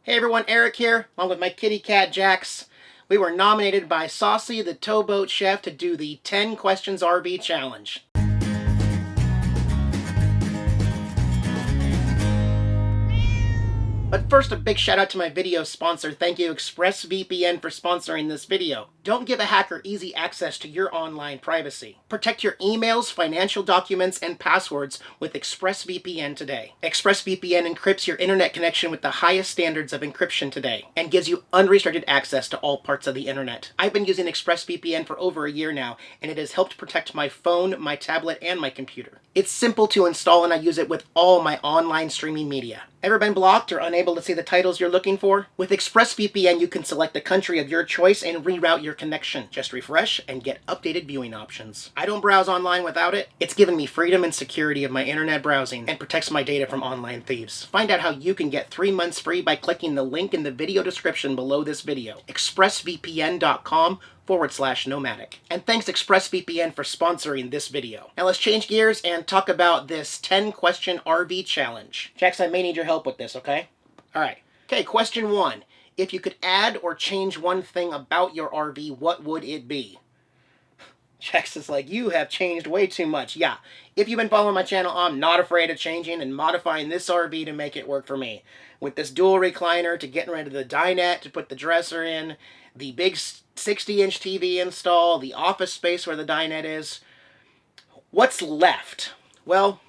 Hey everyone, Eric here, along with my kitty cat Jax. We were nominated by Saucy the Towboat Chef to do the 10 Questions RV Challenge. But first, a big shout out to my video sponsor. Thank you, ExpressVPN, for sponsoring this video. Don't give a hacker easy access to your online privacy. Protect your emails, financial documents, and passwords with ExpressVPN today. ExpressVPN encrypts your internet connection with the highest standards of encryption today and gives you unrestricted access to all parts of the internet. I've been using ExpressVPN for over a year now, and it has helped protect my phone, my tablet, and my computer. It's simple to install, and I use it with all my online streaming media. Ever been blocked or unable to see the titles you're looking for? With ExpressVPN, you can select the country of your choice and reroute your connection. Just refresh and get updated viewing options. I don't browse online without it. It's given me freedom and security of my internet browsing and protects my data from online thieves. Find out how you can get 3 months free by clicking the link in the video description below this video. expressvpn.com/nomadic. And thanks ExpressVPN for sponsoring this video. Now let's change gears and talk about this 10-question RV challenge. Jax, I may need your help with this, okay? Alright. Okay, question 1. If you could add or change one thing about your RV, what would it be? Jax is like, you have changed way too much. Yeah, if you've been following my channel, I'm not afraid of changing and modifying this RV to make it work for me. With this dual recliner, to getting rid of the dinette, to put the dresser in, the big 60-inch TV install, the office space where the dinette is. What's left? Well,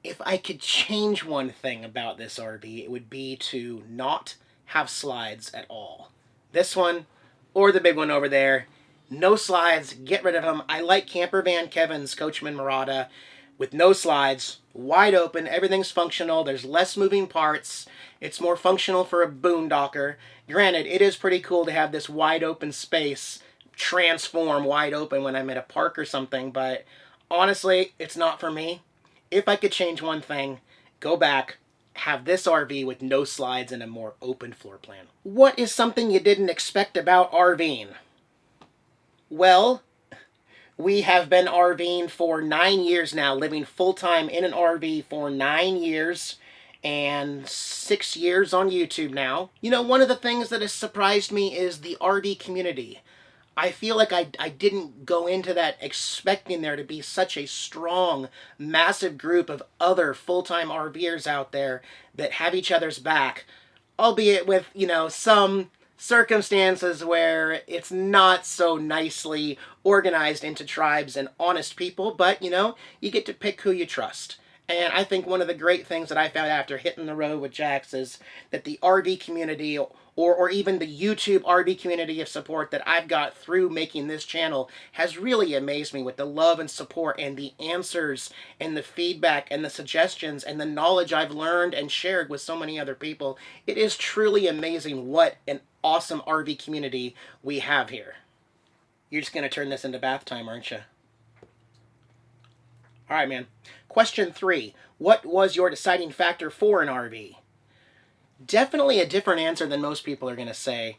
if I could change one thing about this RV, it would be to not have slides at all. This one, or the big one over there, no slides, get rid of them. I like Camper Van Kevin's Coachman Murata with no slides, wide open, everything's functional, there's less moving parts, it's more functional for a boondocker. Granted, it is pretty cool to have this wide open space transform wide open when I'm at a park or something, but honestly, it's not for me. If I could change one thing, go back, have this RV with no slides and a more open floor plan. What is something you didn't expect about RVing? Well, we have been RVing for 9 years now, living full-time in an RV for 9 years and 6 years on YouTube now. You know, one of the things that has surprised me is the RV community. I feel like I didn't go into that expecting there to be such a strong, massive group of other full-time RVers out there that have each other's back, albeit with, you know, some circumstances where it's not so nicely organized into tribes and honest people, but, you know, you get to pick who you trust. And I think one of the great things that I found after hitting the road with Jax is that the RV community, or even the YouTube RV community of support that I've got through making this channel, has really amazed me with the love and support and the answers and the feedback and the suggestions and the knowledge I've learned and shared with so many other people. It is truly amazing what an awesome RV community we have here. You're just going to turn this into bath time, aren't you? All right, man. Question 3. What was your deciding factor for an RV? Definitely a different answer than most people are going to say.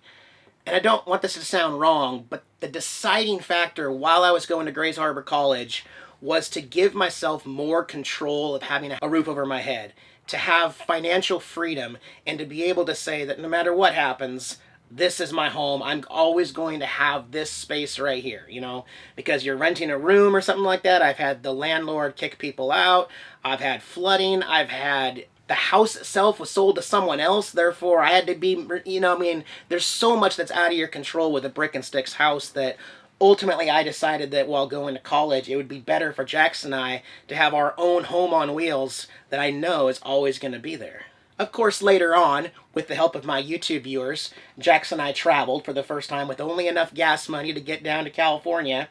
And I don't want this to sound wrong, but the deciding factor while I was going to Grays Harbor College was to give myself more control of having a roof over my head, to have financial freedom, and to be able to say that no matter what happens, this is my home. I'm always going to have this space right here, you know, because you're renting a room or something like that. I've had the landlord kick people out. I've had flooding. I've had the house itself was sold to someone else. Therefore, I had to be, you know, I mean, there's so much that's out of your control with a brick and sticks house that ultimately I decided that while going to college, it would be better for Jax and I to have our own home on wheels that I know is always going to be there. Of course, later on, with the help of my YouTube viewers, Jax and I traveled for the first time with only enough gas money to get down to California,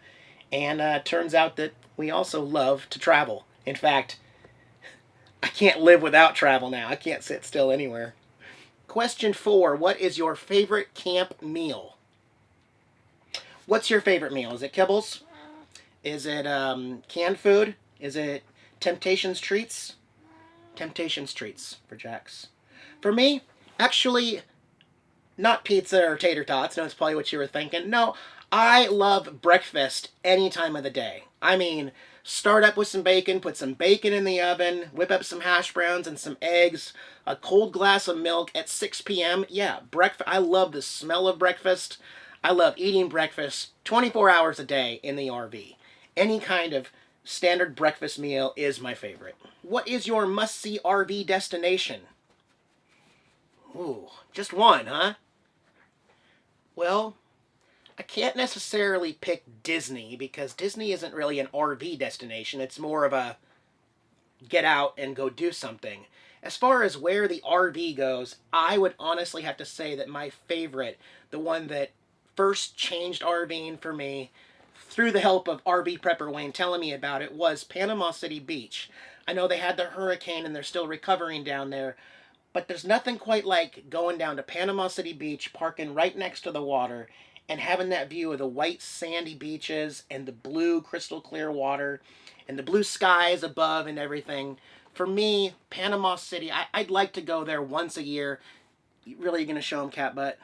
and turns out that we also love to travel. In fact, I can't live without travel now. I can't sit still anywhere. Question 4. What is your favorite camp meal? What's your favorite meal? Is it kibbles? Is it canned food? Is it Temptations treats? Temptations treats for Jax. For me, actually, not pizza or tater tots. No, it's probably what you were thinking. No, I love breakfast any time of the day. I mean, Start up with some bacon, put some bacon in the oven, whip up some hash browns and some eggs, a cold glass of milk at 6 p.m. Yeah, breakfast. I love the smell of breakfast. I love eating breakfast 24 hours a day in the RV. Any kind of standard breakfast meal is my favorite. What is your must-see RV destination? Ooh, just one, huh? Well, I can't necessarily pick Disney because Disney isn't really an RV destination. It's more of a get out and go do something. As far as where the RV goes, I would honestly have to say that my favorite, the one that first changed RVing for me, through the help of RV Prepper Wayne telling me about it, was Panama City Beach. I know they had the hurricane and they're still recovering down there, but there's nothing quite like going down to Panama City Beach, parking right next to the water, and having that view of the white sandy beaches and the blue crystal clear water and the blue skies above and everything. For me, Panama City, I'd like to go there once a year. Really, you going to show them cat butt?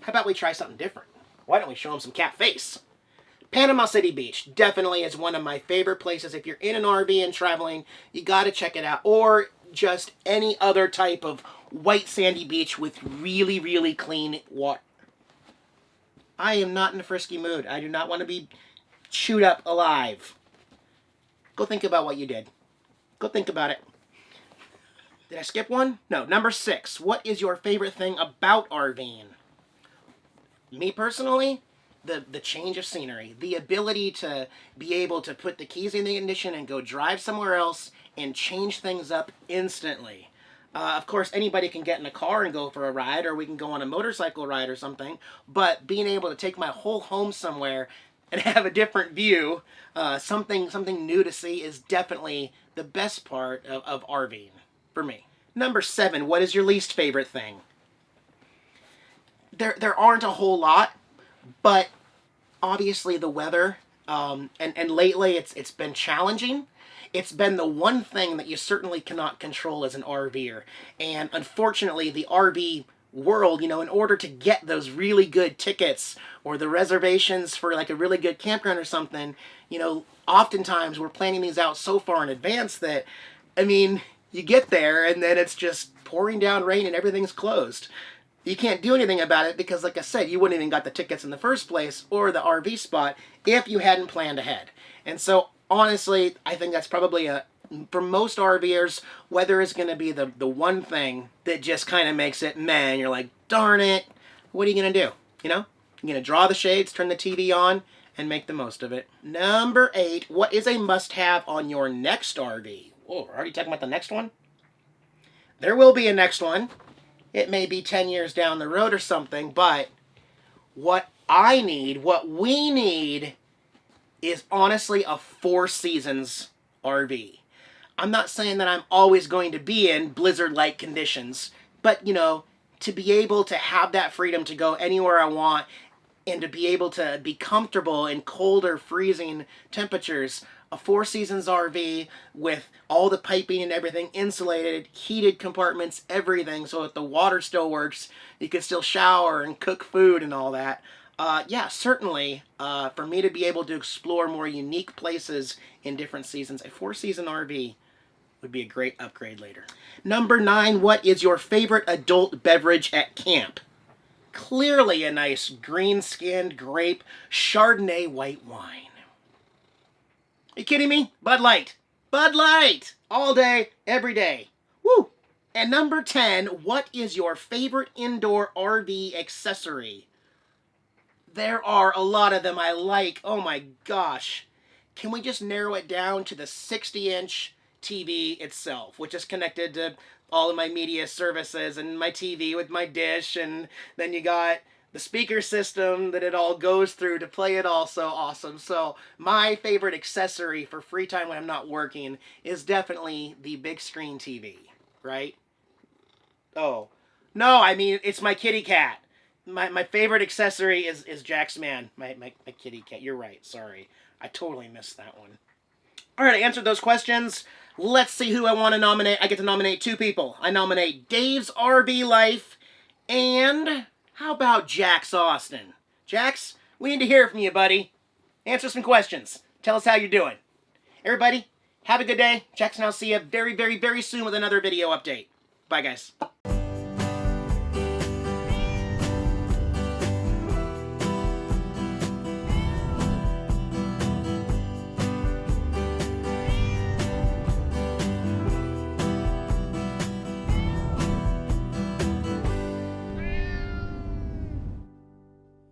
How about we try something different? Why don't we show them some cat face? Panama City Beach definitely is one of my favorite places. If you're in an RV and traveling, you got to check it out. Or just any other type of white sandy beach with really, really clean water. I am not in a frisky mood. I do not want to be chewed up alive. Go think about what you did. Go think about it. Did I skip one? No, number 6. What is your favorite thing about RVing? Me personally, the change of scenery. The ability to be able to put the keys in the ignition and go drive somewhere else and change things up instantly. Of course, anybody can get in a car and go for a ride, or we can go on a motorcycle ride or something, but being able to take my whole home somewhere and have a different view, something new to see, is definitely the best part of RVing for me. Number 7, what is your least favorite thing? There aren't a whole lot, but obviously the weather, and lately it's been challenging. It's been the one thing that you certainly cannot control as an RVer. And unfortunately, the RV world, in order to get those really good tickets or the reservations for like a really good campground or something, oftentimes we're planning these out so far in advance that, you get there and then it's just pouring down rain and everything's closed. You can't do anything about it because, like I said, you wouldn't even got the tickets in the first place or the RV spot if you hadn't planned ahead. And so, honestly, I think that's probably for most RVers, weather is going to be the one thing that just kind of makes it meh, and you're like, darn it, what are you going to do? You're going to draw the shades, turn the TV on, and make the most of it. Number 8, what is a must-have on your next RV? Oh, we're already talking about the next one? There will be a next one. It may be 10 years down the road or something, but what we need is honestly a 4 seasons RV. I'm not saying that I'm always going to be in blizzard-like conditions, but, to be able to have that freedom to go anywhere I want and to be able to be comfortable in colder, freezing temperatures, a 4 seasons RV with all the piping and everything insulated, heated compartments, everything, so that the water still works, you can still shower and cook food and all that. Yeah, certainly, for me to be able to explore more unique places in different seasons, a 4-season RV would be a great upgrade later. Number 9, what is your favorite adult beverage at camp? Clearly a nice green-skinned grape Chardonnay white wine. Are you kidding me? Bud Light. Bud Light! All day, every day. Woo! And number 10, what is your favorite indoor RV accessory? There are a lot of them I like. Oh my gosh. Can we just narrow it down to the 60-inch TV itself, which is connected to all of my media services and my TV with my dish, and then you got the speaker system that it all goes through to play it all so awesome. So my favorite accessory for free time when I'm not working is definitely the big screen TV, right? Oh, no, it's my kitty cat. My favorite accessory is Jack's Man, my kitty cat. You're right, sorry. I totally missed that one. All right, I answered those questions. Let's see who I want to nominate. I get to nominate 2 people. I nominate Dave's RV Life and how about Jack's Austin? Jax, we need to hear from you, buddy. Answer some questions. Tell us how you're doing. Everybody, have a good day. Jax and I'll see you very, very, very soon with another video update. Bye, guys.